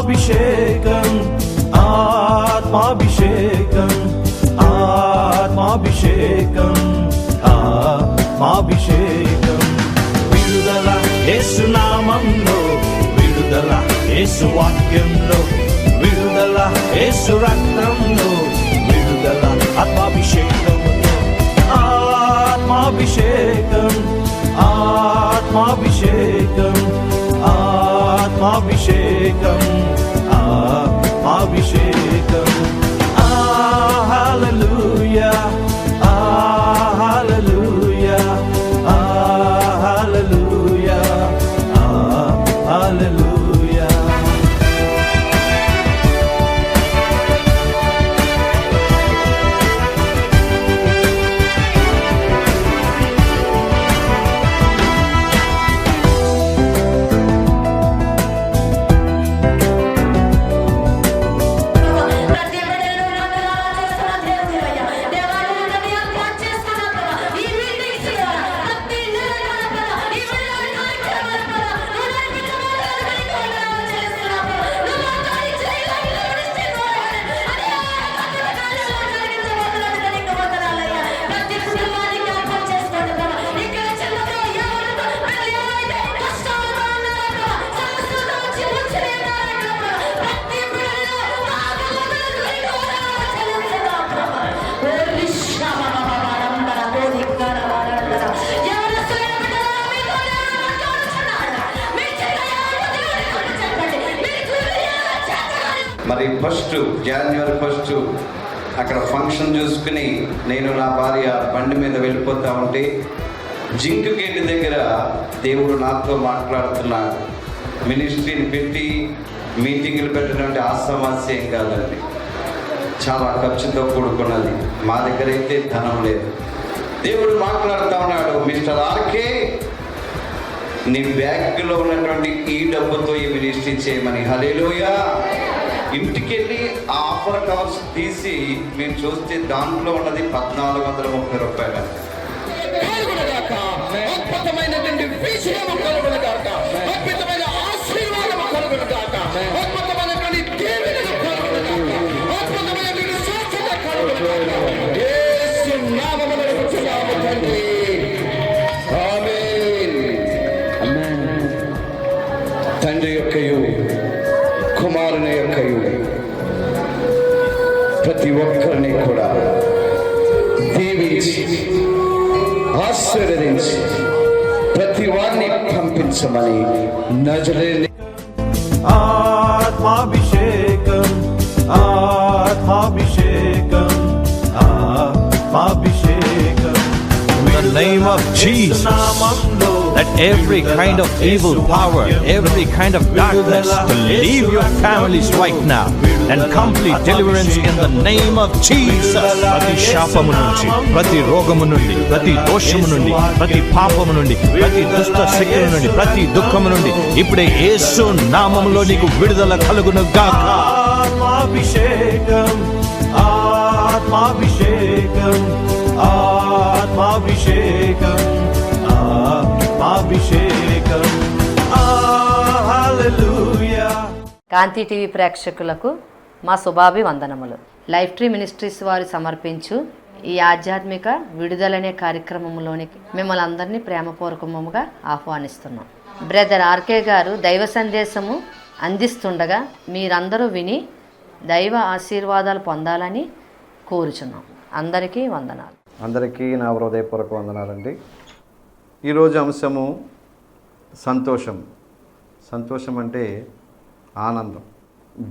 ఆత్మాభిషేకం ఆత్మాభిషేకం ఆత్మాభిషేకం ఆత్మాభిషేకం విడుదల యేసు నామంలో విడుదల యేసు వాక్యంలో విడుదల యేసు రక్తంలో విడుదల ఆత్మాభిషేకంలో ఆత్మాభిషేకం ఆత్మాభిషేకం ఆత్మాభిషేకం ఆత్మాభిషేకం హల్లెలూయా హల్లెలూయా హల్లెలూయా హల్లెలూయా. మరి జనవరి 1 అక్కడ ఫంక్షన్ చూసుకుని నేను నా భార్య బండి మీద వెళ్ళిపోతా ఉంటే జింక్ గేట్ దగ్గర దేవుడు నాతో మాట్లాడుతున్నాడు. మినిస్ట్రీని పెట్టి మీటింగులు పెట్టడం ఆసమాస్యం కాదండి, చాలా ఖర్చుతో కూడుకున్నది. మా దగ్గర అయితే ధనం లేదు. దేవుడు మాట్లాడుతూ ఉన్నాడు, మిస్టర్ ఆర్కే నీ బ్యాగ్లో ఉన్నటువంటి ఈ డబ్బుతో ఈ మినిస్ట్రీ చేయమని. హల్లెలూయా. ఇంటికి వెళ్ళి ఆ ఆఫర్ కవర్స్ తీసి మేము చూస్తే దాంట్లో ఉన్నది 1430 రూపాయలు. అద్భుతమైనటువంటి విజయం కలుగునుగాక, అద్భుతమైన ఆశీర్వాదం కలుగునుగాక, అద్భుతమైనటువంటి దీవెనలు కలుగునుగాక, అద్భుతమైనటువంటి స్వస్థత కలుగునుగాక. యేసు నామములో అడుగుచున్నాము తండ్రి, ఆమేన్. తండ్రి యొక్కయు కుమారుని యొక్కయు ప్రతి ఒక్కరిని కూడా దీవించి ఆశీర్వదించి ప్రతి వారిని పంపించమని నజరేయుని ఆత్మాభిషేకం ఆత్మాభిషేకం ఆత్మాభిషేకం. In the name of Jesus, that every kind of evil power, every kind of darkness to leave your families right now, and complete deliverance in the name of Jesus. ప్రతి శాపము నుంచి, ప్రతి రోగము నుండి, ప్రతి దోషము నుండి, ప్రతి పాపము నుండి, ప్రతి దుష్ట శక్తుల నుండి, ప్రతి దుఃఖము నుండి ఇప్పుడే యేసు నామములో నీకు విడుదల కలుగును గాక. ఆత్మాభిషేకం ఆత్మాభిషేకం ఆత్మాభిషేకం ఆత్మాభిషేకం. హల్లెలూయా. కాంతి టీవీ ప్రేక్షకులకు మా శుభాభివందనములు. లైఫ్ ట్రీ మినిస్ట్రీస్ వారు సమర్పించు ఈ ఆధ్యాత్మిక విడుదలనే కార్యక్రమంలోనికి మిమ్మల్ని అందరినీ ప్రేమపూర్వకముగా ఆహ్వానిస్తున్నాం. బ్రదర్ ఆర్కే గారు దైవ సందేశము అందిస్తుండగా మీరందరూ విని దైవ ఆశీర్వాదాలు పొందాలని కోరుచున్నాం. అందరికీ వందనాలు. అందరికీ నా హృదయపూర్వక వందనాలండి. ఈరోజు అంశము సంతోషం. సంతోషం అంటే ఆనందం.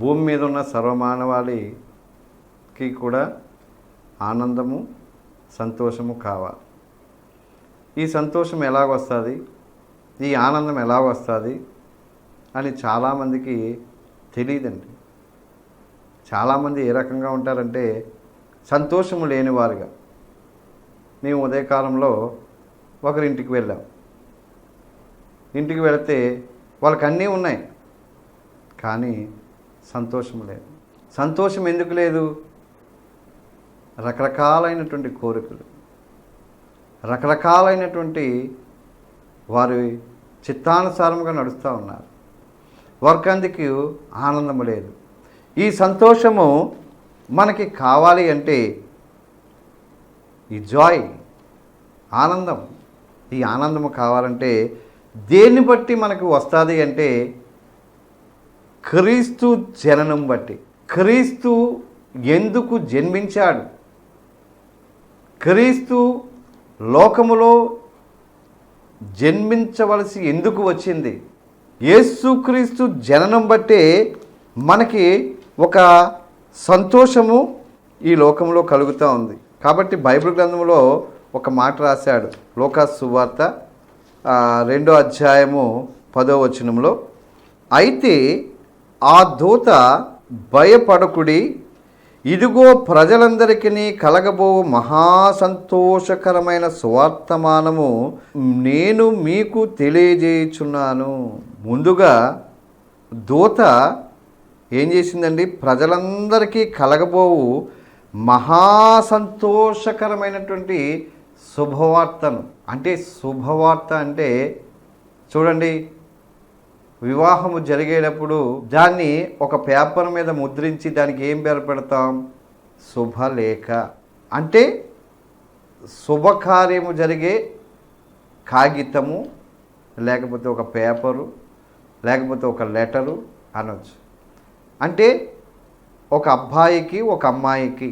భూమి మీద ఉన్న సర్వమానవాళికి కూడా ఆనందము సంతోషము కావాలి. ఈ సంతోషం ఎలాగొస్తుంది, ఈ ఆనందం ఎలాగొస్తుంది అని చాలామందికి తెలియదండి. చాలామంది ఏ రకంగా ఉంటారంటే సంతోషము లేనివారుగా. మేము ఉదయకాలంలో ఒకరింటికి వెళ్ళాం. ఇంటికి వెళితే వాళ్ళకి అన్నీ ఉన్నాయి, కానీ సంతోషం లేదు. సంతోషం ఎందుకు లేదు? రకరకాలైనటువంటి కోరికలు, రకరకాలైనటువంటి వారి చిత్తానుసారంగా నడుస్తూ ఉన్నారు. ఒకందుకు ఆనందము లేదు. ఈ సంతోషము మనకి కావాలి అంటే ఈ జాయ్, ఆనందం, ఈ ఆనందము కావాలంటే దేన్ని బట్టి మనకు వస్తుంది అంటే క్రీస్తు జననం బట్టి. క్రీస్తు ఎందుకు జన్మించాడు, క్రీస్తు లోకములో జన్మించవలసి ఎందుకు వచ్చింది, యేసుక్రీస్తు జననం బట్టే మనకి ఒక సంతోషము ఈ లోకంలో కలుగుతూ ఉంది. కాబట్టి బైబిల్ గ్రంథంలో ఒక మాట రాశాడు, లూకాసు సువార్త 2వ అధ్యాయము 10వ వచనంలో, అయితే ఆ దూత భయపడకుడి, ఇదిగో ప్రజలందరికీ కలగబో మహాసంతోషకరమైన సువార్తమానము నేను మీకు తెలియజేయుచున్నాను. ముందుగా దూత ఏం చేసిందండి, ప్రజలందరికీ కలగబోవు మహాసంతోషకరమైనటువంటి శుభవార్తను. అంటే శుభవార్త అంటే చూడండి, వివాహము జరిగేటప్పుడు దాన్ని ఒక పేపర్ మీద ముద్రించి దానికి ఏం పేరు పెడతాం, శుభలేఖ. అంటే శుభకార్యము జరిగే కాగితము, లేకపోతే ఒక పేపరు, లేకపోతే ఒక లెటరు అనొచ్చు. అంటే ఒక అబ్బాయికి ఒక అమ్మాయికి,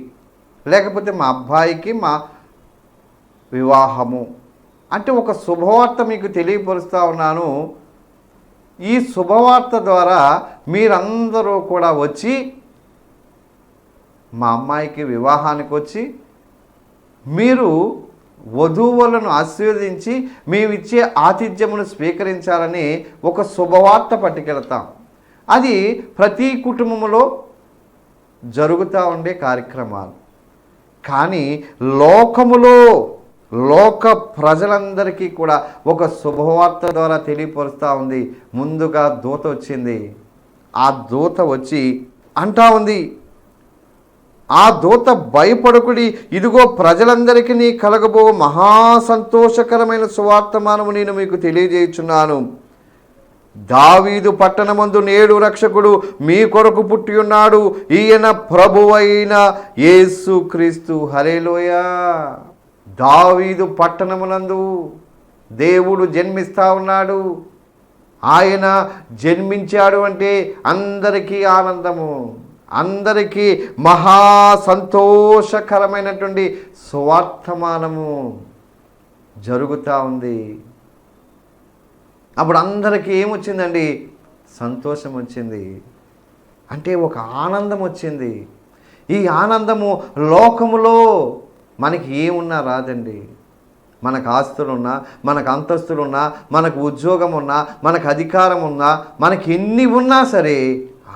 లేకపోతే మా అబ్బాయికి మా వివాహము అంటే ఒక శుభవార్త మీకు తెలియపరుస్తూ ఉన్నాను. ఈ శుభవార్త ద్వారా మీరందరూ కూడా వచ్చి మా అమ్మాయికి వివాహానికి వచ్చి మీరు వధూవులను ఆశీర్వదించి మేమిచ్చే ఆతిథ్యమును స్వీకరించాలని ఒక శుభవార్త పట్టుకెళ్తాం. అది ప్రతి కుటుంబంలో జరుగుతూ ఉండే కార్యక్రమాలు. కానీ లోక ప్రజలందరికీ కూడా ఒక శుభవార్త ద్వారా తెలియపరుస్తూ ఉంది. ముందుగా దూత వచ్చింది. ఆ దూత వచ్చి అంటా ఉంది, ఆ దూత భయపడకుడి, ఇదిగో ప్రజలందరికీ కలగబో మహాసంతోషకరమైన సువార్తమానము నేను మీకు తెలియజేయుచున్నాను. దావీదు పట్టణమందు నేడు రక్షకుడు మీ కొరకు పుట్టి ఉన్నాడు, ఈయన ప్రభువైన యేసుక్రీస్తు. హల్లెలూయా. దావీదు పట్టణమునందు దేవుడు జన్మిస్తా ఉన్నాడు. ఆయన జన్మించాడు అంటే అందరికీ ఆనందము, అందరికీ మహా సంతోషకరమైనటువంటి సువార్తమానము జరుగుతూ ఉంది. అప్పుడు అందరికీ ఏమొచ్చిందండి, సంతోషం వచ్చింది. అంటే ఒక ఆనందం వచ్చింది. ఈ ఆనందము లోకములో మనకి ఏమున్నా రాదండి. మనకు ఆస్తులున్నా, మనకు అంతస్తులున్నా, మనకు ఉద్యోగం ఉన్నా, మనకు అధికారం ఉన్నా, మనకి ఎన్ని ఉన్నా సరే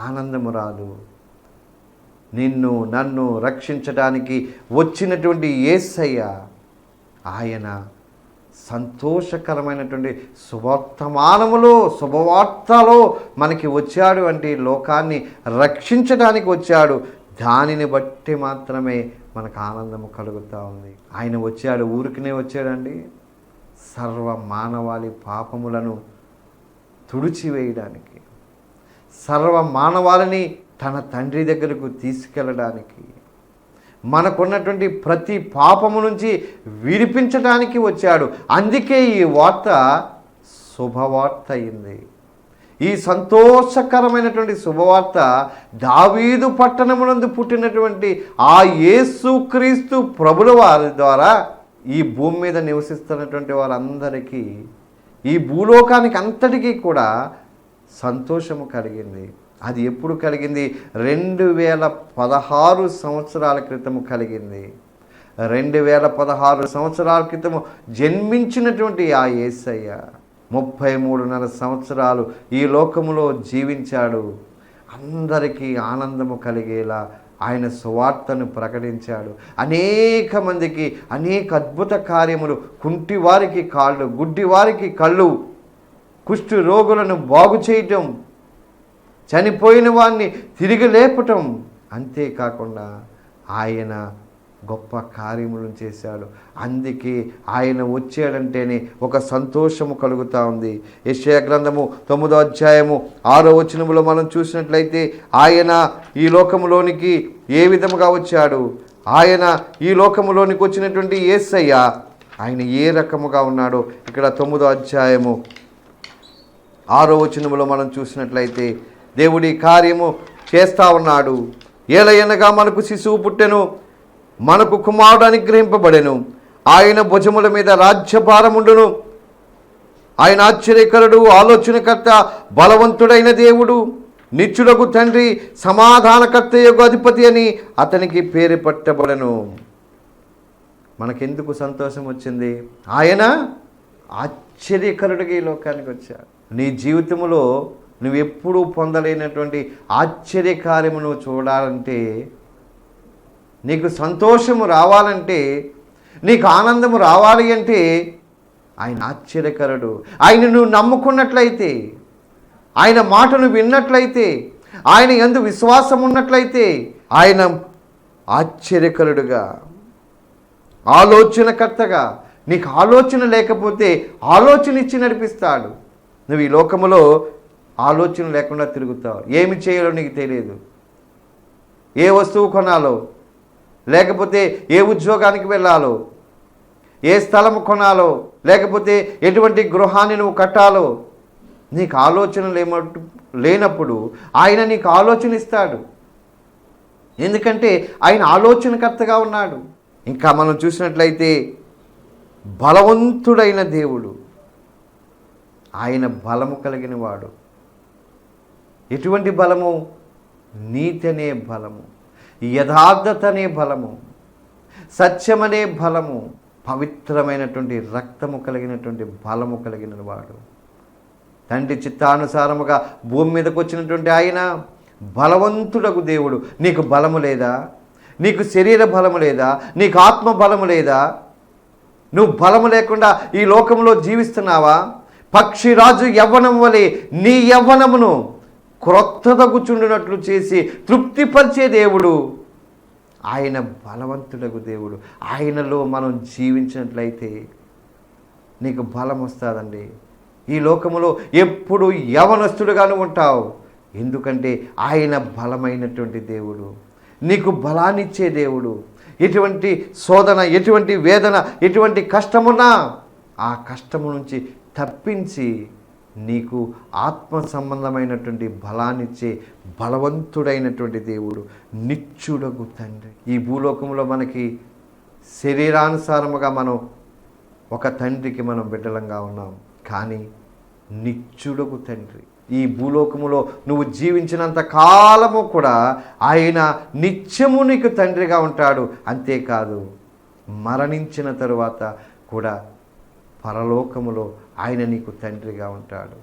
ఆనందము రాదు. నిన్ను నన్ను రక్షించడానికి వచ్చినటువంటి యేసయ్య, ఆయన సంతోషకరమైనటువంటి శుభవార్తలో మనకి వచ్చాడు. అంటే లోకాన్ని రక్షించడానికి వచ్చాడు. దానిని బట్టి మాత్రమే మనకు ఆనందము కలుగుతూ ఉంది. ఆయన వచ్చాడు, ఊరికినే వచ్చాడండి, సర్వ మానవాళి పాపములను తుడిచివేయడానికి, సర్వ మానవాళిని తన తండ్రి దగ్గరకు తీసుకెళ్ళడానికి, మనకున్నటువంటి ప్రతి పాపము నుంచి విడిపించడానికి వచ్చాడు. అందుకే ఈ వార్త శుభవార్త అయింది. ఈ సంతోషకరమైనటువంటి శుభవార్త దావీదు పట్టణమునందు పుట్టినటువంటి ఆ యేసుక్రీస్తు ప్రభుల వారి ద్వారా ఈ భూమి మీద నివసిస్తున్నటువంటి వారందరికీ, ఈ భూలోకానికి అంతటికీ కూడా సంతోషము కలిగింది. అది ఎప్పుడు కలిగింది? 2016 సంవత్సరాల క్రితము కలిగింది. 2016 సంవత్సరాల క్రితము జన్మించినటువంటి ఆ యేసయ్య 33.5 సంవత్సరాలు ఈ లోకములో జీవించాడు. అందరికీ ఆనందము కలిగేలా ఆయన సువార్తను ప్రకటించాడు. అనేక మందికి అనేక అద్భుత కార్యములు, కుంటి వారికి కాళ్ళు, గుడ్డి వారికి కళ్ళు, కుష్టు రోగులను బాగు చేయటం, చనిపోయిన వారిని తిరిగి లేపటం, అంతేకాకుండా ఆయన గొప్ప కార్యములను చేశాడు. అందుకే ఆయన వచ్చాడంటేనే ఒక సంతోషము కలుగుతూ ఉంది. యెషయా గ్రంథము 9వ అధ్యాయము 6వ వచనములో మనం చూసినట్లయితే ఆయన ఈ లోకములోనికి ఏ విధముగా వచ్చాడు, ఆయన ఈ లోకములోనికి వచ్చినటువంటి యేసయ్య ఆయన ఏ రకముగా ఉన్నాడో ఇక్కడ 9వ అధ్యాయము 6వ వచనములో మనం చూసినట్లయితే దేవుడి కార్యము చేస్తూ ఉన్నాడు. ఏలయనగా మనకు శిశువు పుట్టెను, మనకు కుమారుడు అనుగ్రహింపబడెను, ఆయన భుజముల మీద రాజ్యభారముండును, ఆయన ఆశ్చర్యకరుడు, ఆలోచనకర్త, బలవంతుడైన దేవుడు, నిత్యుడగు తండ్రి, సమాధానకర్త యొక్క అధిపతి అని అతనికి పేరు పెట్టబడెను. మనకెందుకు సంతోషం వచ్చింది? ఆయన ఆశ్చర్యకరుడిగా ఈ లోకానికి వచ్చాడు. నీ జీవితంలో నువ్వు ఎప్పుడూ పొందలేనటువంటి ఆశ్చర్యకార్యము నువ్వు చూడాలంటే, నీకు సంతోషము రావాలంటే, నీకు ఆనందము రావాలి అంటే ఆయన ఆశ్చర్యకరుడు. ఆయన నువ్వు నమ్ముకున్నట్లయితే, ఆయన మాటను విన్నట్లయితే, ఆయన యందు విశ్వాసం ఉన్నట్లయితే ఆయన ఆశ్చర్యకరుడుగా, ఆలోచనకర్తగా, నీకు ఆలోచన లేకపోతే ఆలోచన ఇచ్చి నడిపిస్తాడు. నువ్వు ఈ లోకములో ఆలోచన లేకుండా తిరుగుతావు. ఏమి చేయాలో నీకు తెలియదు. ఏ వస్తువు కొనాలో, లేకపోతే ఏ ఉద్యోగానికి వెళ్ళాలో, ఏ స్థలము కొనాలో, లేకపోతే ఎటువంటి గృహాన్ని నువ్వు కట్టాలో నీకు ఆలోచన లేనప్పుడు ఆయన నీకు ఆలోచన ఇస్తాడు. ఎందుకంటే ఆయన ఆలోచనకర్తగా ఉన్నాడు. ఇంకా మనం చూసినట్లయితే బలవంతుడైన దేవుడు, ఆయన బలము కలిగిన వాడు. ఎటువంటి బలము? నీతి అనే బలము, యథార్థత అనే బలము, సత్యమనే బలము, పవిత్రమైనటువంటి రక్తము కలిగినటువంటి బలము కలిగిన వాడు. తండ్రి చిత్తానుసారముగా భూమి మీదకి వచ్చినటువంటి ఆయన బలవంతుడకు దేవుడు. నీకు బలము లేదా? నీకు శరీర బలము లేదా? నీకు ఆత్మ బలము లేదా? నువ్వు బలము లేకుండా ఈ లోకంలో జీవిస్తున్నావా? పక్షిరాజు యవ్వనం వలె నీ యవ్వనమును క్రొత్తదగుచుండునట్లు చేసి తృప్తిపరిచే దేవుడు ఆయన బలవంతుడకు దేవుడు. ఆయనలో మనం జీవించినట్లయితే నీకు బలం వస్తుందండి. ఈ లోకములో ఎప్పుడు యవనస్తుడుగాను ఉంటావు. ఎందుకంటే ఆయన బలమైనటువంటి దేవుడు, నీకు బలాన్నిచ్చే దేవుడు. ఎటువంటి శోధన, ఎటువంటి వేదన, ఎటువంటి కష్టమున్నా ఆ కష్టము నుంచి తప్పించి నీకు ఆత్మ సంబంధమైనటువంటి బలాన్నిచ్చే బలవంతుడైనటువంటి దేవుడు, నిత్యుడగు తండ్రి. ఈ భూలోకంలో మనకి శరీరానుసారముగా మనం ఒక తండ్రికి మనం బిడ్డలంగా ఉన్నాం. కానీ నిత్యుడగు తండ్రి, ఈ భూలోకములో నువ్వు జీవించినంత కాలము కూడా ఆయన నిత్యము నీకు తండ్రిగా ఉంటాడు. అంతేకాదు, మరణించిన తరువాత కూడా పరలోకములో ఆయన నీకు తండ్రిగా ఉంటాడు.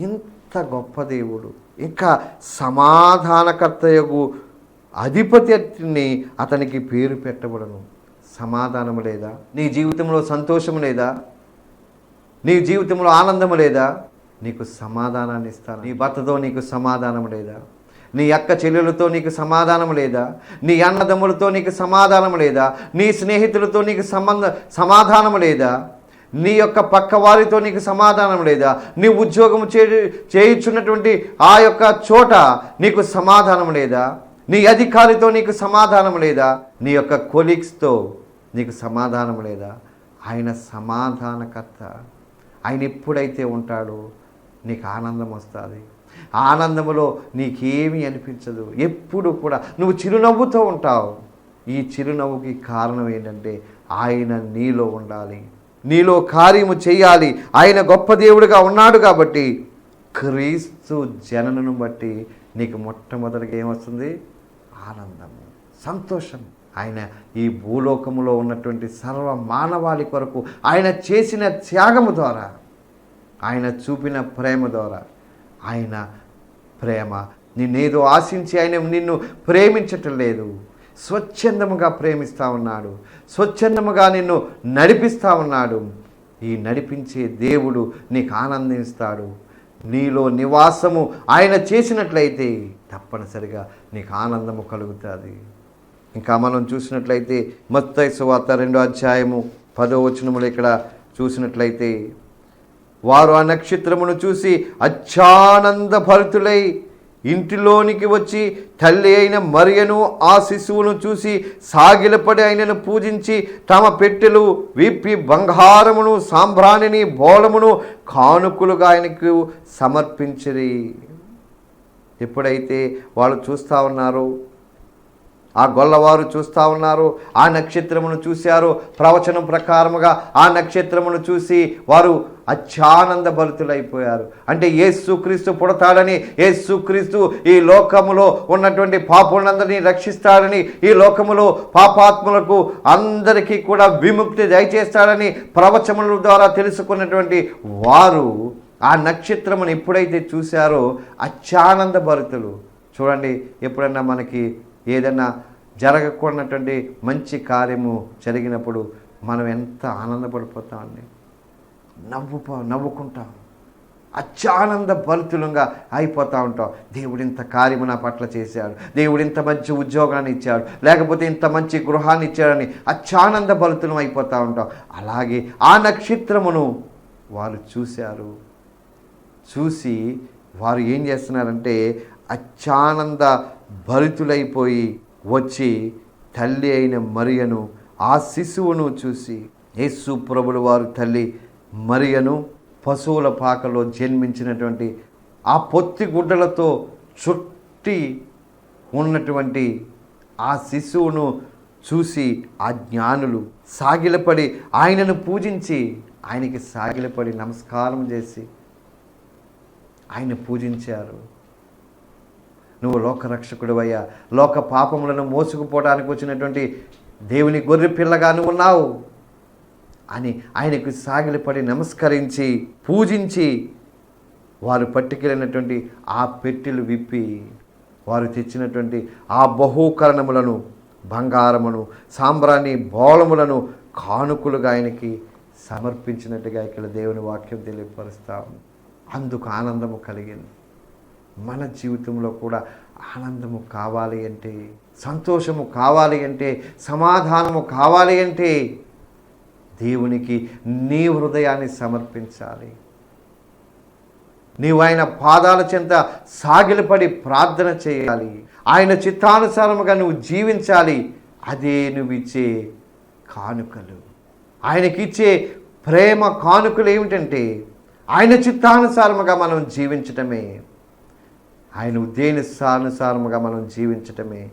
ఇంత గొప్ప దేవుడు. ఇంకా సమాధానకర్తయగు అధిపతిని అతనికి పేరు పెట్టబడను. సమాధానము లేదా? నీ జీవితంలో సంతోషము లేదా? నీ జీవితంలో ఆనందము లేదా? నీకు సమాధానాన్ని ఇస్తాను. నీ భర్తతో నీకు సమాధానం లేదా? నీ అక్క చెల్లెలతో నీకు సమాధానం లేదా? నీ అన్నదమ్ములతో నీకు సమాధానం లేదా? నీ స్నేహితులతో నీకు సమాధానం లేదా? నీ యొక్క పక్క వారితో నీకు సమాధానం లేదా? నీ ఉద్యోగం చేయుచున్నటువంటి ఆ యొక్క చోట నీకు సమాధానం లేదా? నీ అధికారితో నీకు సమాధానం లేదా? నీ యొక్క కొలీగ్స్తో నీకు సమాధానం లేదా? ఆయన సమాధానకర్త. ఆయన ఎప్పుడైతే ఉంటాడో నీకు ఆనందం వస్తుంది. ఆనందములో నీకేమీ అనిపించదు. ఎప్పుడు కూడా నువ్వు చిరునవ్వుతో ఉంటావు. ఈ చిరునవ్వుకి కారణం ఏంటంటే ఆయన నీలో ఉండాలి, నీలో కార్యము చేయాలి. ఆయన గొప్ప దేవుడిగా ఉన్నాడు కాబట్టి క్రీస్తు జననను బట్టి నీకు మొట్టమొదటిగా ఏమొస్తుంది? ఆనందము, సంతోషం. ఆయన ఈ భూలోకములో ఉన్నటువంటి సర్వ మానవాళి కొరకు ఆయన చేసిన త్యాగము ద్వారా, ఆయన చూపిన ప్రేమ ద్వారా, ఆయన ప్రేమ నిన్నేదో ఆశించి ఆయన నిన్ను ప్రేమించటం లేదు. స్వచ్ఛందముగా ప్రేమిస్తూ ఉన్నాడు, స్వచ్ఛందముగా నిన్ను నడిపిస్తూ ఉన్నాడు. ఈ నడిపించే దేవుడు నీకు ఆనందిస్తాడు. నీలో నివాసము ఆయన చేసినట్లయితే తప్పనిసరిగా నీకు ఆనందము కలుగుతుంది. ఇంకా మనం చూసినట్లయితే మత్తయి సువార్త 2వ అధ్యాయము 10వ వచనములో ఇక్కడ చూసినట్లయితే వారు ఆ నక్షత్రమును చూసి అత్యానంద భరితులై ఇంటిలోనికి వచ్చి తల్లి అయిన మరియను ఆ శిశువును చూసి సాగిలపడి ఆయనను పూజించి తమ పెట్టెలు విప్పి బంగారమును సాంబ్రాణిని బోళమును కానుకలుగా ఆయనకు సమర్పించిరి. ఎప్పుడైతే వాళ్ళు చూస్తూ ఉన్నారో, ఆ గొల్లవారు చూస్తూ ఉన్నారు, ఆ నక్షత్రమును చూశారు. ప్రవచనం ప్రకారముగా ఆ నక్షత్రమును చూసి వారు అత్యానంద భరితులైపోయారు. అంటే యేసుక్రీస్తు పుడతాడని, యేసుక్రీస్తు ఈ లోకములో ఉన్నటువంటి పాపులందరినీ రక్షిస్తాడని, ఈ లోకములో పాపాత్ములకు అందరికీ కూడా విముక్తి దయచేస్తాడని ప్రవచనముల ద్వారా తెలుసుకున్నటువంటి వారు ఆ నక్షత్రమును ఎప్పుడైతే చూశారో అత్యానంద భరితులు. చూడండి, ఎప్పుడన్నా మనకి ఏదైనా జరగకూడనటువంటి మంచి కార్యము జరిగినప్పుడు మనం ఎంత ఆనందపడిపోతామండి, నవ్వుకుంటాం, అత్యానంద భరితులంగా అయిపోతూ ఉంటాం. దేవుడు ఇంత కార్యము నా పట్ల చేశాడు, దేవుడు ఇంత మంచి ఉద్యోగాన్ని ఇచ్చాడు, లేకపోతే ఇంత మంచి గృహాన్ని ఇచ్చాడని అత్యానంద భరితులం అయిపోతూ ఉంటాం. అలాగే ఆ నక్షత్రమును వారు చూశారు. చూసి వారు ఏం చేస్తున్నారంటే అత్యానంద భరితులైపోయి వచ్చి తల్లి అయిన మరియను ఆ శిశువును చూసి, యేసు ప్రభుల వారు తల్లి మరియను పశువుల పాకలో జన్మించినటువంటి ఆ పొత్తి గుడ్డలతో చుట్టి ఉన్నటువంటి ఆ శిశువును చూసి ఆ జ్ఞానులు సాగిలపడి ఆయనను పూజించి, ఆయనకి సాగిలపడి నమస్కారం చేసి ఆయన పూజించారు. నువ్వు లోకరక్షకుడు అయ్యా, లోక పాపములను మోసుకుపోవడానికి వచ్చినటువంటి దేవుని గొర్రె పిల్లగా నువ్వు ఉన్నావు అని ఆయనకు సాగిలపడి నమస్కరించి పూజించి వారు పట్టుకెళ్ళినటువంటి ఆ పెట్టెలు విప్పి వారు తెచ్చినటువంటి ఆ బహుకరణములను, బంగారమును, సాంబ్రాణి బోళములను కానుకలుగా ఆయనకి సమర్పించినట్టుగా ఇక్కడ దేవుని వాక్యం తెలియపరుస్తాం. అందుకు ఆనందము కలిగింది. మన జీవితంలో కూడా ఆనందము కావాలి అంటే, సంతోషము కావాలి అంటే, సమాధానము కావాలి అంటే దేవునికి నీ హృదయాన్ని సమర్పించాలి. నీవు ఆయన పాదాల చెంత సాగిలపడి ప్రార్థన చేయాలి. ఆయన చిత్తానుసారముగా నువ్వు జీవించాలి. అదే నువ్వు ఇచ్చే కానుకలు. ఆయనకిచ్చే ప్రేమ కానుకలు ఏమిటంటే ఆయన చిత్తానుసారముగా మనం జీవించటమే, ఆయన ఉద్దేశానుసారముగా మనం జీవించటమే.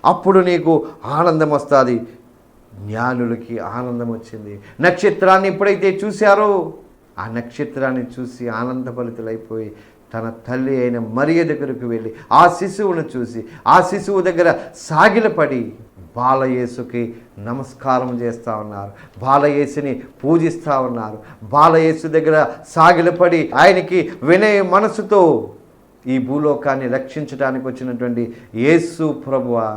అప్పుడు నీకు ఆనందం వస్తుంది. జ్ఞానులకి ఆనందం వచ్చింది. నక్షత్రాన్ని ఎప్పుడైతే చూశారో ఆ నక్షత్రాన్ని చూసి ఆనందభరితులైపోయి తన తల్లి అయిన మరియ దగ్గరకు వెళ్ళి ఆ శిశువును చూసి ఆ శిశువు దగ్గర సాగిలపడి బాలయేసుకి నమస్కారం చేస్తూ ఉన్నారు. బాలయేసుని పూజిస్తూ ఉన్నారు. బాలయేసు దగ్గర సాగిలపడి ఆయనకి వినయ మనసుతో ఈ భూలోకాన్ని రక్షించడానికి వచ్చినటువంటి యేసు ప్రభువా,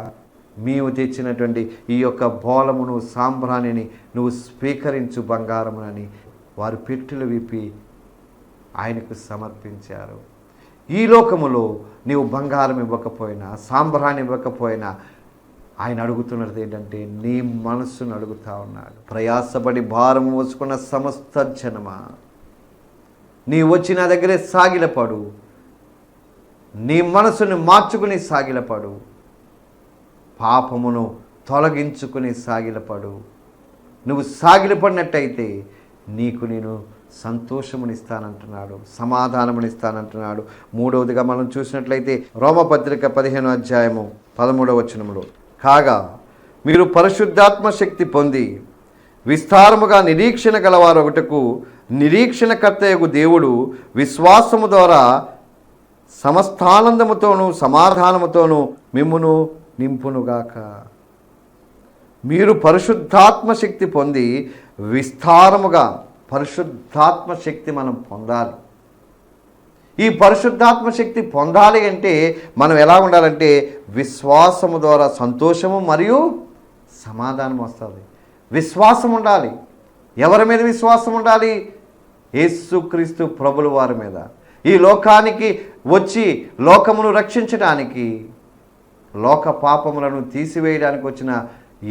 మేము తెచ్చినటువంటి ఈ యొక్క బోళమును, సాంబ్రాణిని నువ్వు స్వీకరించు బంగారమునని వారు పెట్టెలు విప్పి ఆయనకు సమర్పించారు. ఈ లోకములో నీవు బంగారం ఇవ్వకపోయినా, సాంబ్రాణి ఇవ్వకపోయినా ఆయన అడుగుతున్నది ఏంటంటే నీ మనస్సును అడుగుతా ఉన్నాడు. ప్రయాసపడి భారం మోసుకున్న సమస్త జనమా, నీ వచ్చి నా దగ్గరే సాగిలపడు, నీ మనసును మార్చుకుని సాగిలపడు, పాపమును తొలగించుకుని సాగిలపడు. నువ్వు సాగిలపడినట్టయితే నీకు నేను సంతోషమునిస్తానంటున్నాడు, సమాధానమునిస్తానంటున్నాడు. మూడవదిగా మనం చూసినట్లయితే రోమపత్రిక 15వ అధ్యాయము 13వ వచనములో, కాగా మీరు పరిశుద్ధాత్మ శక్తి పొంది విస్తారముగా నిరీక్షణ గలవారొకటకు నిరీక్షణకర్తయగు దేవుడు విశ్వాసము ద్వారా సమస్తానందముతోనూ సమాధానముతోనూ మిమ్మును నింపునుగాక. మీరు పరిశుద్ధాత్మ శక్తి పొంది విస్తారముగా, పరిశుద్ధాత్మ శక్తి మనం పొందాలి. ఈ పరిశుద్ధాత్మ శక్తి పొందాలి అంటే మనం ఎలా ఉండాలంటే విశ్వాసము ద్వారా సంతోషము మరియు సమాధానం వస్తుంది. విశ్వాసం ఉండాలి. ఎవరి మీద విశ్వాసం ఉండాలి? యేసుక్రీస్తు ప్రభుల వారి మీద. ఈ లోకానికి వచ్చి లోకమును రక్షించడానికి లోక పాపములను తీసివేయడానికి వచ్చిన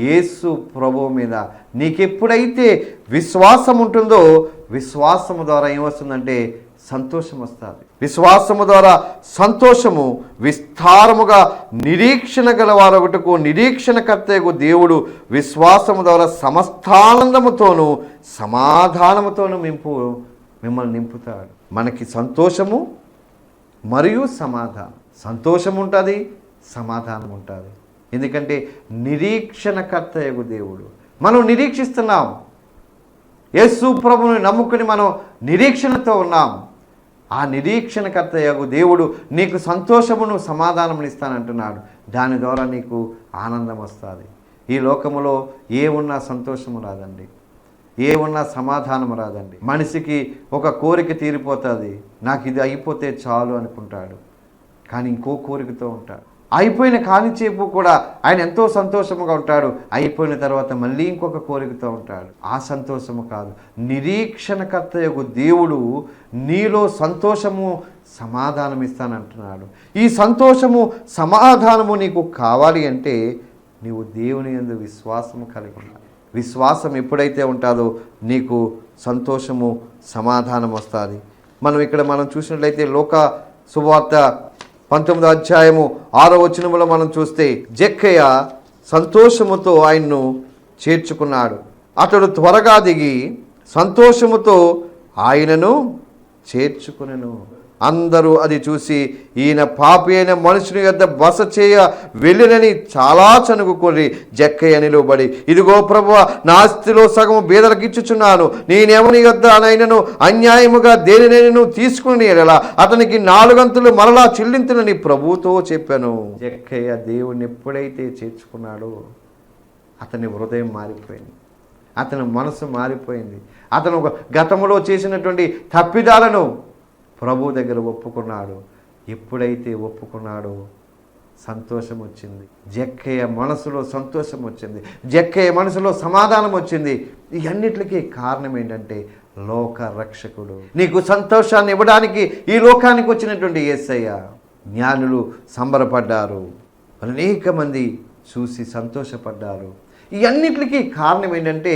యేసు ప్రభువు మీద నీకెప్పుడైతే విశ్వాసం ఉంటుందో, విశ్వాసము ద్వారా ఏమొస్తుందంటే సంతోషం వస్తుంది. విశ్వాసము ద్వారా సంతోషము విస్తారముగా నిరీక్షణ గలవారొకటకు నిరీక్షణకర్తయకు దేవుడు విశ్వాసము ద్వారా సమస్తానందముతోనూ సమాధానముతోనూ మిమ్మల్ని నింపుతాడు. మనకి సంతోషము మరియు సమాధానం. సంతోషం ఉంటుంది, సమాధానం ఉంటుంది. ఎందుకంటే నిరీక్షణకర్తయకు దేవుడు. మనం నిరీక్షిస్తున్నాం. యేసు ప్రభువుని నమ్ముకుని మనం నిరీక్షణతో ఉన్నాం. ఆ నిరీక్షణకర్తయగు దేవుడు నీకు సంతోషమును సమాధానమును ఇస్తానంటున్నాడు. దాని ద్వారా నీకు ఆనందం వస్తుంది. ఈ లోకములో ఏ ఉన్నా సంతోషము రాదండి, ఏ ఉన్నా సమాధానం రాదండి. మనిషికి ఒక కోరిక తీరిపోతుంది, నాకు ఇది అయిపోతే చాలు అనుకుంటాడు. కానీ ఇంకో కోరికతో ఉంటాడు. అయిపోయిన కానిచేపు కూడా ఆయన ఎంతో సంతోషముగా ఉంటాడు. అయిపోయిన తర్వాత మళ్ళీ ఇంకొక కోరికతో ఉంటాడు. ఆ సంతోషము కాదు, నిరీక్షణకర్తయగు దేవుడు నీలో సంతోషము సమాధానం ఇస్తానంటున్నాడు. ఈ సంతోషము సమాధానము నీకు కావాలి అంటే నీవు దేవుని యందు విశ్వాసము కలిగి ఉండాలి. విశ్వాసం ఎప్పుడైతే ఉంటుందో నీకు సంతోషము సమాధానం వస్తుంది. మనం చూసినట్లయితే లోక సువార్త 19వ అధ్యాయము 6వ వచనములో మనం చూస్తే జక్కయ్య సంతోషముతో ఆయన్ను చేర్చుకున్నాడు. అతడు త్వరగా దిగి సంతోషముతో ఆయనను చేర్చుకునెను. అందరూ అది చూసి ఈయన పాపి అయిన మనుషుని యొద్ద బస చేయ వెళ్ళినని చాలా చనుగుకొని జక్కయ్య నిలువబడి, ఇదిగో ప్రభువా, నా ఆస్తిలో సగము బీదలకు ఇచ్చుచున్నాను. నేనెవని యొద్ద అనైనను అన్యాయముగా దేనినైనను తీసుకుని ఎడలా అతనికి 4 అంతులు మరలా చెల్లింతునని ప్రభువుతో చెప్పాను. జక్కయ్య దేవుణ్ణి ఎప్పుడైతే చేర్చుకున్నాడో అతని హృదయం మారిపోయింది, అతని మనసు మారిపోయింది. అతను గతంలో చేసినటువంటి తప్పిదాలను ప్రభు దగ్గర ఒప్పుకున్నాడు. ఎప్పుడైతే ఒప్పుకున్నాడో సంతోషం వచ్చింది. జక్కయ్య మనసులో సంతోషం వచ్చింది, జక్కయ్య మనసులో సమాధానం వచ్చింది. ఇవన్నిటికీ కారణం ఏంటంటే లోక రక్షకుడు. నీకు సంతోషాన్ని ఇవ్వడానికి ఈ లోకానికి వచ్చినటువంటి యేసయ్య. జ్ఞానులు సంబరపడ్డారు, అనేక మంది చూసి సంతోషపడ్డారు. ఇవన్నిటికీ కారణం ఏంటంటే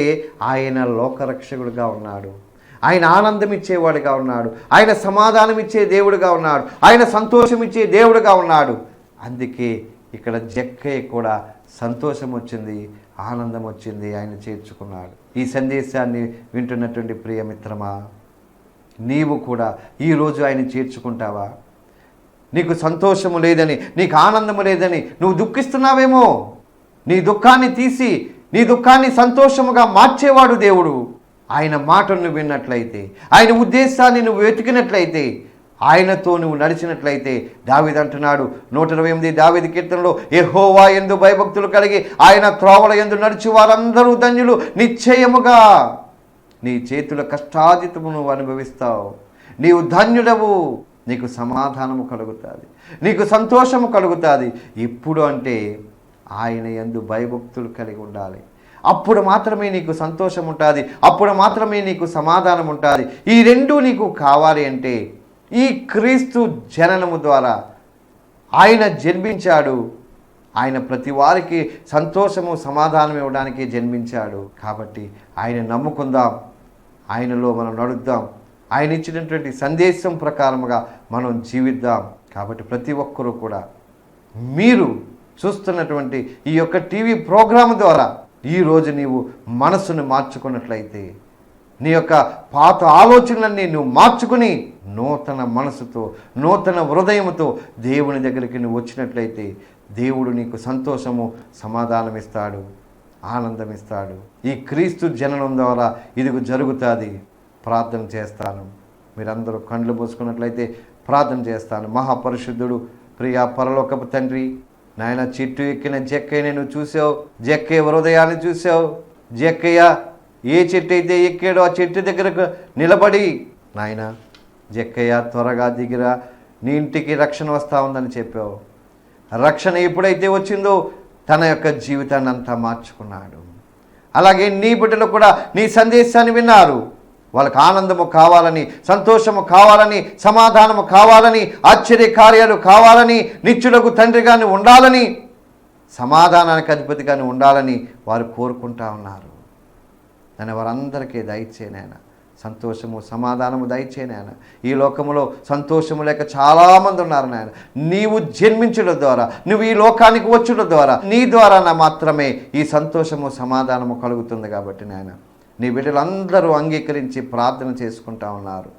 ఆయన లోకరక్షకుడుగా ఉన్నాడు, ఆయన ఆనందం ఇచ్చేవాడుగా ఉన్నాడు, ఆయన సమాధానం ఇచ్చే దేవుడుగా ఉన్నాడు, ఆయన సంతోషం ఇచ్చే దేవుడుగా ఉన్నాడు. అందుకే ఇక్కడ జక్కయ్య కూడా సంతోషం వచ్చింది, ఆనందం వచ్చింది, ఆయన చేర్చుకున్నాడు. ఈ సందేశాన్ని వింటున్నటువంటి ప్రియమిత్రమా, నీవు కూడా ఈరోజు ఆయన చేర్చుకుంటావా? నీకు సంతోషము లేదని, నీకు ఆనందము లేదని నువ్వు దుఃఖిస్తున్నావేమో. నీ దుఃఖాన్ని తీసి నీ దుఃఖాన్ని సంతోషముగా మార్చేవాడు దేవుడు. ఆయన మాటను విన్నట్లయితే, ఆయన ఉద్దేశాన్ని నువ్వు వెతికినట్లయితే, ఆయనతో నువ్వు నడిచినట్లయితే, దావీదు అంటున్నాడు 128 దావీదు కీర్తనలో, యెహోవా యందు భయభక్తులు కలిగి ఆయన త్రోవల యందు నడిచి వారందరూ ధన్యులు. నిశ్చయముగా నీ చేతుల కష్టాజితము నువ్వు అనుభవిస్తావు, నీవు ధన్యుడవు, నీకు సమాధానము కలుగుతుంది, నీకు సంతోషము కలుగుతుంది. ఎప్పుడు అంటే ఆయన యందు భయభక్తులు కలిగి ఉండాలి. అప్పుడు మాత్రమే నీకు సంతోషం ఉంటుంది, అప్పుడు మాత్రమే నీకు సమాధానం ఉంటుంది. ఈ రెండూ నీకు కావాలి అంటే ఈ క్రీస్తు జననము ద్వారా ఆయన జన్మించాడు. ఆయన ప్రతి వారికి సంతోషము సమాధానం ఇవ్వడానికి జన్మించాడు. కాబట్టి ఆయన నమ్ముకుందాం, ఆయనలో మనం నడుద్దాం, ఆయన ఇచ్చినటువంటి సందేశం ప్రకారముగా మనం జీవిద్దాం. కాబట్టి ప్రతి ఒక్కరూ కూడా మీరు చూస్తున్నటువంటి ఈ యొక్క టీవీ ప్రోగ్రాం ద్వారా ఈరోజు నీవు మనసును మార్చుకున్నట్లయితే, నీ యొక్క పాత ఆలోచనలన్నీ నువ్వు మార్చుకుని నూతన మనసుతో, నూతన హృదయంతో దేవుని దగ్గరికి నువ్వు వచ్చినట్లయితే దేవుడు నీకు సంతోషము సమాధానం ఇస్తాడు, ఆనందం ఇస్తాడు. ఈ క్రీస్తు జననం ద్వారా ఇది జరుగుతుంది. ప్రార్థన చేస్తాను, మీరందరూ కళ్ళు మూసుకున్నట్లయితే ప్రార్థన చేస్తాను. మహాపరిశుద్ధుడు, ప్రియా పరలోకపు తండ్రి, నాయన చెట్టు ఎక్కిన జక్కయ్య నువ్వు చూసావు, జక్కయ్య హృదయాన్ని చూసావు. జక్కయ్య ఏ చెట్టు అయితే ఎక్కాడో ఆ చెట్టు దగ్గరకు నిలబడి, నాయన జక్కయ్య త్వరగా దిగిరా, నీ ఇంటికి రక్షణ వస్తూ ఉందని చెప్పావు. రక్షణ ఎప్పుడైతే వచ్చిందో తన యొక్క జీవితాన్ని అంతా మార్చుకున్నాడు. అలాగే నీ బిడ్డలు కూడా నీ సందేశాన్ని విన్నారు. వాళ్ళకి ఆనందము కావాలని, సంతోషము కావాలని, సమాధానము కావాలని, ఆశ్చర్య కార్యాలు కావాలని, నిత్యులకు తండ్రిగాని ఉండాలని సమాధానానికి అధిపతిగానే ఉండాలని వారు కోరుకుంటా ఉన్నారు. నేను వారందరికీ దయచేయనైనా సంతోషము సమాధానము దయచేయనైనా. ఈ లోకములో సంతోషము లేక చాలామంది ఉన్నారు నాయన. నీవు జన్మించడం ద్వారా, నువ్వు ఈ లోకానికి వచ్చుట ద్వారా, నీ ద్వారా మాత్రమే ఈ సంతోషము సమాధానము కలుగుతుంది. కాబట్టి నాయన నీ బిడ్డలందరూ అంగీకరించి ప్రార్థన చేసుకుంటా ఉన్నారు.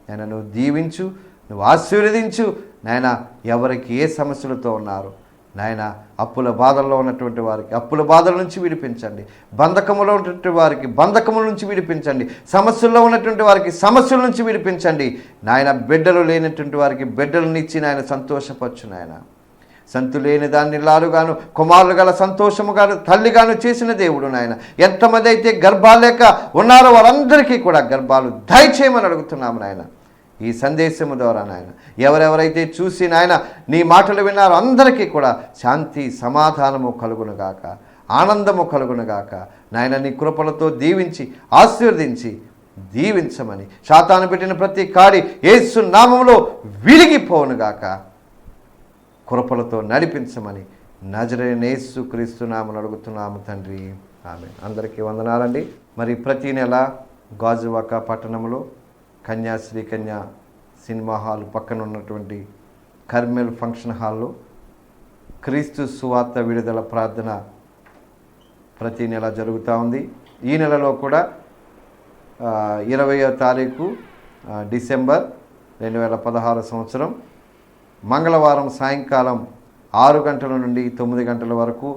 నాయన నువ్వు దీవించు, నువ్వు ఆశీర్వదించు నాయన. ఎవరికి ఏ సమస్యలతో ఉన్నారు నాయన, అప్పుల బాధల్లో ఉన్నటువంటి వారికి అప్పుల బాధల నుంచి విడిపించండి, బంధకములో ఉన్నటువంటి వారికి బంధకముల నుంచి విడిపించండి, సమస్యల్లో ఉన్నటువంటి వారికి సమస్యల నుంచి విడిపించండి నాయన. బిడ్డలు లేనటువంటి వారికి బిడ్డలనిచ్చి నాయన సంతోషపరచు నాయన. సంతు లేని దాన్ని లాలుగాను, కుమారులు గల సంతోషముగాను, తల్లిగాను చేసిన దేవుడు నాయన. ఎంతమంది అయితే గర్భాలు లేక ఉన్నారో వారందరికీ కూడా గర్భాలు దయచేయమని అడుగుతున్నాము నాయన. ఈ సందేశము ద్వారా నాయన ఎవరెవరైతే చూసి నాయన నీ మాటలు విన్నారో అందరికీ కూడా శాంతి సమాధానము కలుగునుగాక, ఆనందము కలుగునుగాక నాయన. నీ కృపలతో దీవించి ఆశీర్వదించి దీవించమని, శాతాను పెట్టిన ప్రతి కాడి యేసు నామములో విరిగిపోవునుగాక, కృపలతో నడిపించమని నజరేయుడైన యేసు క్రీస్తు నామములో అడుగుతున్నాము తండ్రి, ఆమేన్. అందరికీ వందనాలండి. మరి ప్రతి నెల గాజువాక పట్టణంలో కన్యాశ్రీ కన్యా సినిమా హాల్ పక్కన ఉన్నటువంటి కర్మెల్ ఫంక్షన్ హాల్లో క్రీస్తు సువార్త విడుదల ప్రార్థన ప్రతి నెల జరుగుతూ ఉంది. ఈ నెలలో కూడా 20వ తారీఖు డిసెంబర్ 2016 సంవత్సరం మంగళవారం సాయంకాలం 6 గంటల నుండి 9 గంటల వరకు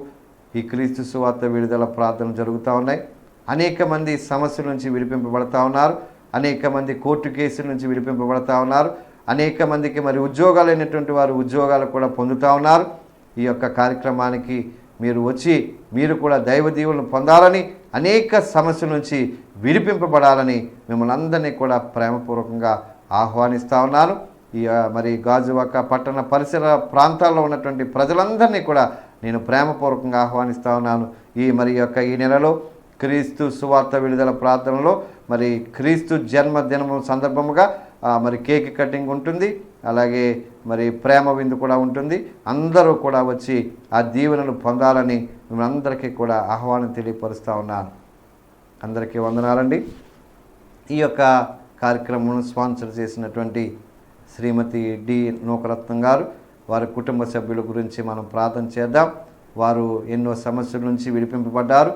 ఈ క్రీస్తు సువార్త విడుదల ప్రార్థన జరుగుతూ ఉన్నాయి. అనేక మంది సమస్యల నుంచి విడిపింపబడతా ఉన్నారు. అనేక మంది కోర్టు కేసుల నుంచి విడిపింపబడతా ఉన్నారు. అనేక మందికి మరి ఉద్యోగాలు అయినటువంటి వారు ఉద్యోగాలు కూడా పొందుతూ ఉన్నారు. ఈ యొక్క కార్యక్రమానికి మీరు వచ్చి మీరు కూడా దైవ దీవెనలు పొందాలని, అనేక సమస్యల నుంచి విడిపింపబడాలని మిమ్మల్ని అందరినీ కూడా ప్రేమపూర్వకంగా ఆహ్వానిస్తూ ఉన్నాను. ఈ మరి గాజువాక పట్టణ పరిసర ప్రాంతాల్లో ఉన్నటువంటి ప్రజలందరినీ కూడా నేను ప్రేమపూర్వకంగా ఆహ్వానిస్తూ ఉన్నాను. ఈ నెలలో క్రీస్తు సువార్త విడుదల ప్రార్థనలో మరి క్రీస్తు జన్మదినము సందర్భముగా మరి కేక్ కటింగ్ ఉంటుంది, అలాగే మరి ప్రేమ విందు కూడా ఉంటుంది. అందరూ కూడా వచ్చి ఆ దీవెనలు పొందాలని మిమ్మల్ని కూడా ఆహ్వానం తెలియపరుస్తూ ఉన్నాను. అందరికీ వందనాలండి. ఈ యొక్క కార్యక్రమం స్పాన్సర్ చేసినటువంటి శ్రీమతి డి నూకరత్నం గారు, వారి కుటుంబ సభ్యుల గురించి మనం ప్రార్థన చేద్దాం. వారు ఎన్నో సమస్యల నుంచి విడిపింపబడ్డారు.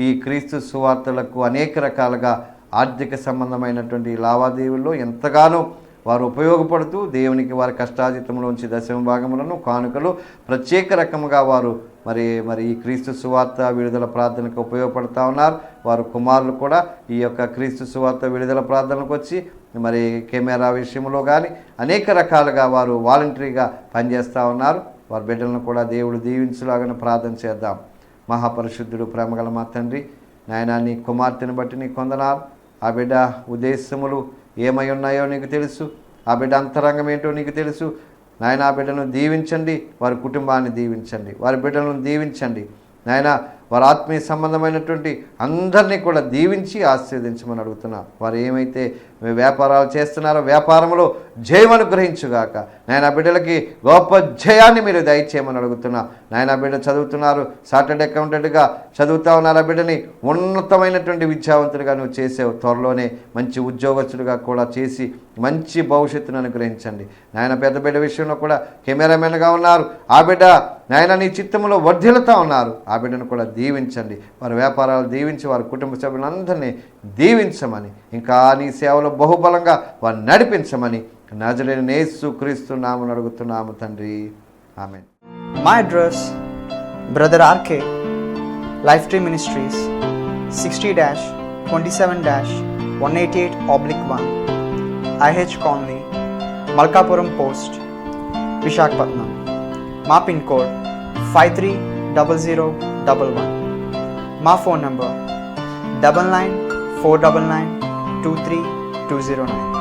ఈ క్రీస్తు సువార్తలకు అనేక రకాలుగా ఆర్థిక సంబంధమైనటువంటి లావాదేవీల్లో ఎంతగానో వారు ఉపయోగపడుతూ దేవునికి వారి కష్టాజితంలోంచి దశమ భాగములను కానుకలు ప్రత్యేక రకముగా వారు మరి ఈ క్రీస్తు సువార్త విడుదల ప్రార్థనకు ఉపయోగపడుతూ ఉన్నారు. వారు కుమారులు కూడా ఈ యొక్క క్రీస్తు సువార్త విడుదల ప్రార్థనకు వచ్చి మరి కెమెరా విషయంలో కానీ అనేక రకాలుగా వారు వాలంటరీగా పనిచేస్తూ ఉన్నారు. వారి బిడ్డలను కూడా దేవుడు దీవించులాగానే ప్రార్థన చేద్దాం. మహాపరిశుద్ధుడు ప్రేమగల మా తండ్రి నాయనా, నీ కుమార్తెను బట్టి నీ కొందనాలు. ఆ బిడ్డ ఉద్దేశములు ఏమై ఉన్నాయో నీకు తెలుసు, ఆ బిడ్డ అంతరంగం ఏంటో నీకు తెలుసు నాయన. ఆ బిడ్డను దీవించండి, వారి కుటుంబాన్ని దీవించండి, వారి బిడ్డలను దీవించండి నాయన. వారి ఆత్మీయ సంబంధమైనటువంటి అందరినీ కూడా దీవించి ఆశీర్వదించమని అడుగుతున్నా. వారు ఏమైతే వ్యాపారాలు చేస్తున్నారో వ్యాపారంలో జయం అనుగ్రహించుగాక నాయన. బిడ్డలకి గొప్ప జయాన్ని మీరు దయచేయమని అడుగుతున్నా నాయన. బిడ్డ చదువుతున్నారు, చార్టెడ్ అకౌంటెంట్గా చదువుతా ఉన్నారు. ఆ బిడ్డని ఉన్నతమైనటువంటి విద్యావంతుడిగా నువ్వు చేసావు. త్వరలోనే మంచి ఉద్యోగస్తుడిగా కూడా చేసి మంచి భవిష్యత్తును అనుగ్రహించండి నాయన. పెద్ద బిడ్డ విషయంలో కూడా కెమెరామెన్గా ఉన్నారు. ఆ బిడ్డ నాయన నీ చిత్తంలో వర్ధిల్లుతా ఉన్నారు. ఆ బిడ్డను కూడా దీవించండి, వారి వ్యాపారాలు దీవించి వారి కుటుంబ సభ్యులందరినీ దీవించమని, ఇంకా నీ సేవలో బహుబలంగా వారిని నడిపించమని నజరేయుడైన యేసు క్రీస్తు నామమున అడుగుతున్నాము తండ్రి, ఆమేన్. My address, Brother RK, Life Tree Ministries, 60-27-188/1, IH Colony, Malkapuram Post, Visakhapatnam. మా పిన్ కోడ్ 530011. మా ఫోన్ నంబర్ 9949923209.